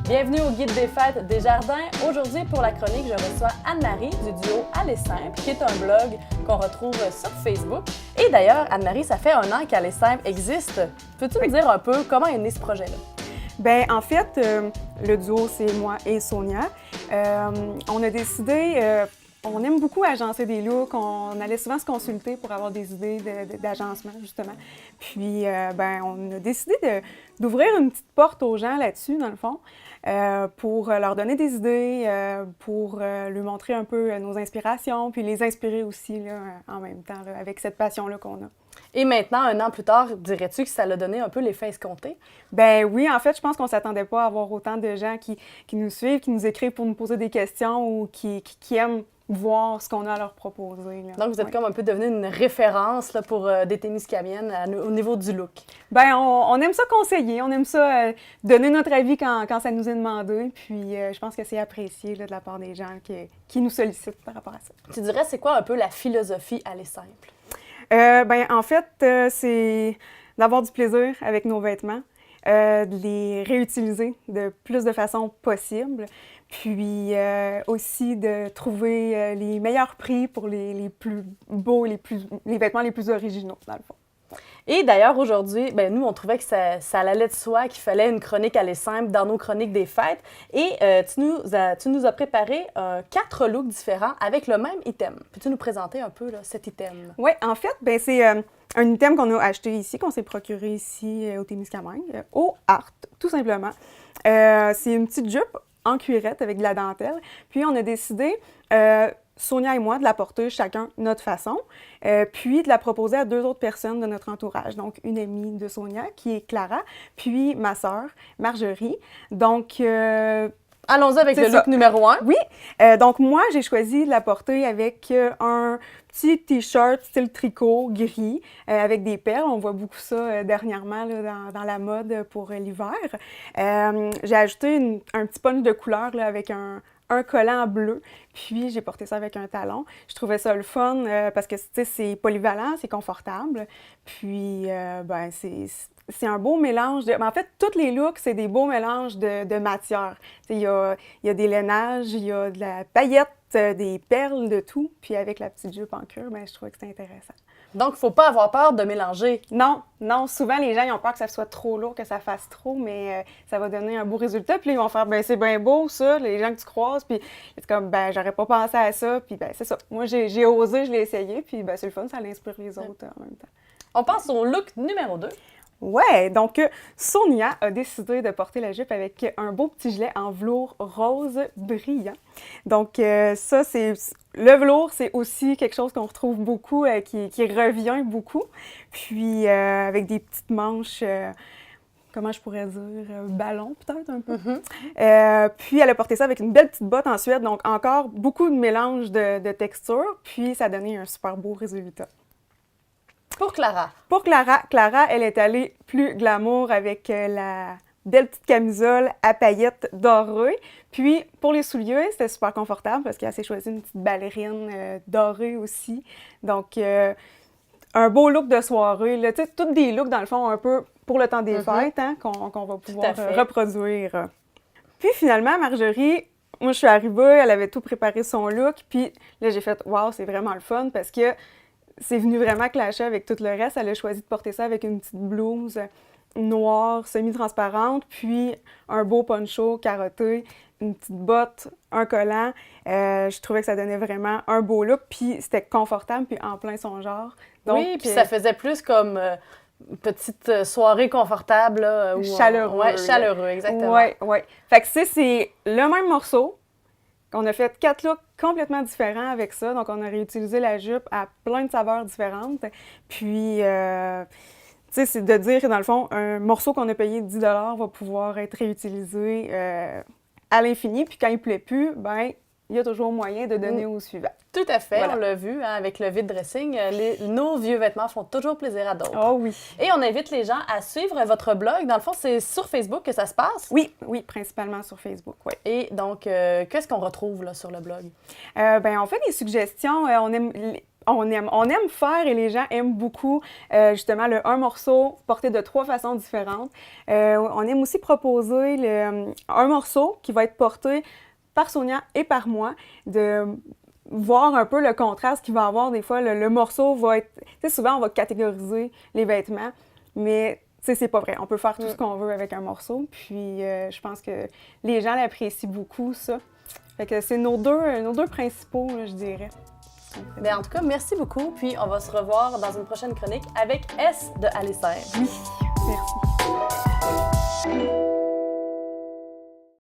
Bienvenue au Guide des fêtes des jardins. Aujourd'hui, pour la chronique, je reçois Anne-Marie du duo Aller Simple, qui est un blog qu'on retrouve sur Facebook. Et d'ailleurs, Anne-Marie, ça fait 1 an qu'Aller Simple existe. Peux-tu me dire un peu comment est né ce projet-là? Bien, en fait, le duo, c'est moi et Sonia. On a décidé, on aime beaucoup agencer des looks, on allait souvent se consulter pour avoir des idées d'agencement, justement. Puis, on a décidé d'ouvrir une petite porte aux gens là-dessus, dans le fond, pour leur donner des idées, pour leur montrer un peu nos inspirations, puis les inspirer aussi, là, en même temps, là, avec cette passion-là qu'on a. Et maintenant, 1 an plus tard, dirais-tu que ça l'a donné un peu l'effet escompté? Ben oui, en fait, je pense qu'on ne s'attendait pas à avoir autant de gens qui nous suivent, qui nous écrivent pour nous poser des questions ou qui aiment voir ce qu'on a à leur proposer. Là. Donc, vous êtes comme un peu devenu une référence là, pour des Témiscamingues au niveau du look. Ben on aime ça conseiller, on aime ça donner notre avis quand ça nous est demandé. Puis je pense que c'est apprécié là, de la part des gens qui nous sollicitent par rapport à ça. Tu dirais, c'est quoi un peu la philosophie Aller Simple? En fait, c'est d'avoir du plaisir avec nos vêtements, de les réutiliser de plus de façon possible, puis aussi de trouver les meilleurs prix pour les plus beaux, les vêtements les plus originaux, dans le fond. Et d'ailleurs, aujourd'hui, nous, on trouvait que ça allait de soi, qu'il fallait une chronique Aller Simple dans nos chroniques des fêtes. Et tu nous as préparé 4 looks différents avec le même item. Peux-tu nous présenter un peu là, cet item? Oui, en fait, c'est un item qu'on a acheté ici, qu'on s'est procuré ici au Témiscamingue, au Art, tout simplement. C'est une petite jupe en cuirette avec de la dentelle. Puis, on a décidé... Sonia et moi, de la porter chacun notre façon, puis de la proposer à 2 autres personnes de notre entourage. Donc, une amie de Sonia, qui est Clara, puis ma sœur, Marjorie. Donc, allons-y avec le look numéro 1. Oui. Donc, moi, j'ai choisi de la porter avec un petit T-shirt style tricot gris avec des perles. On voit beaucoup ça dernièrement là, dans la mode pour l'hiver. J'ai ajouté un petit punch de couleur là, avec un collant bleu, puis j'ai porté ça avec un talon. Je trouvais ça le fun parce que c'est polyvalent, c'est confortable, puis c'est un beau mélange de... En fait, tous les looks, c'est des beaux mélanges de matières. Il y a des lainages, il y a de la paillette, des perles, de tout, puis avec la petite jupe en cuir, je trouvais que c'était intéressant. Donc, il ne faut pas avoir peur de mélanger. Non. Souvent, les gens ils ont peur que ça soit trop lourd, que ça fasse trop, mais ça va donner un beau résultat. Puis là, ils vont faire, c'est bien beau, ça, les gens que tu croises. Puis c'est comme, j'aurais pas pensé à ça. Puis c'est ça. Moi, j'ai osé, je l'ai essayé. Puis c'est le fun, ça l'inspire les autres en même temps. On passe au look numéro 2. Ouais, donc Sonia a décidé de porter la jupe avec un beau petit gilet en velours rose brillant. Donc ça, le velours, c'est aussi quelque chose qu'on retrouve beaucoup, qui revient beaucoup. Puis avec des petites manches, comment je pourrais dire, ballon peut-être un peu. Mm-hmm. Puis elle a porté ça avec une belle petite botte en suède, donc encore beaucoup de mélange de textures. Puis ça a donné un super beau résultat. Pour Clara. Pour Clara, elle est allée plus glamour avec la belle petite camisole à paillettes dorées. Puis, pour les souliers, c'était super confortable parce qu'elle s'est choisi une petite ballerine dorée aussi. Donc, un beau look de soirée. Tu sais, tous des looks, dans le fond, un peu pour le temps des fêtes, hein, qu'on va pouvoir reproduire. Puis, finalement, Marjorie... Moi, je suis arrivée, elle avait tout préparé son look. Puis là, j'ai fait « Wow, c'est vraiment le fun » parce que c'est venu vraiment clasher avec tout le reste. Elle a choisi de porter ça avec une petite blouse noire, semi-transparente, puis un beau poncho carotté, une petite botte, un collant. Je trouvais que ça donnait vraiment un beau look, puis c'était confortable, puis en plein son genre. Donc, oui, puis ça faisait plus comme une petite soirée confortable. Là, chaleureux. Oui, chaleureux, exactement. Oui. Fait que c'est le même morceau. On a fait 4 looks complètement différents avec ça. Donc, on a réutilisé la jupe à plein de saveurs différentes. Puis, c'est de dire que, dans le fond, un morceau qu'on a payé 10 $ va pouvoir être réutilisé à l'infini. Puis, quand il ne plaît plus, il y a toujours moyen de donner au suivant. Tout à fait, voilà. On l'a vu avec le vide dressing. Nos vieux vêtements font toujours plaisir à d'autres. Oh oui. Et on invite les gens à suivre votre blog. Dans le fond, c'est sur Facebook que ça se passe? Oui, principalement sur Facebook, oui. Et donc, qu'est-ce qu'on retrouve là, sur le blog? On fait des suggestions. on aime faire et les gens aiment beaucoup justement un morceau porté de 3 façons différentes. On aime aussi proposer un morceau qui va être porté par Sonia et par moi, de voir un peu le contraste qu'il va avoir. Des fois, le morceau va être... Tu sais, souvent, on va catégoriser les vêtements, mais tu sais, c'est pas vrai. On peut faire tout ce qu'on veut avec un morceau, puis je pense que les gens l'apprécient beaucoup, ça. Fait que c'est nos deux principaux, là, je dirais. Bien, en tout cas, merci beaucoup. Puis on va se revoir dans une prochaine chronique avec S de Alessair. Oui, merci.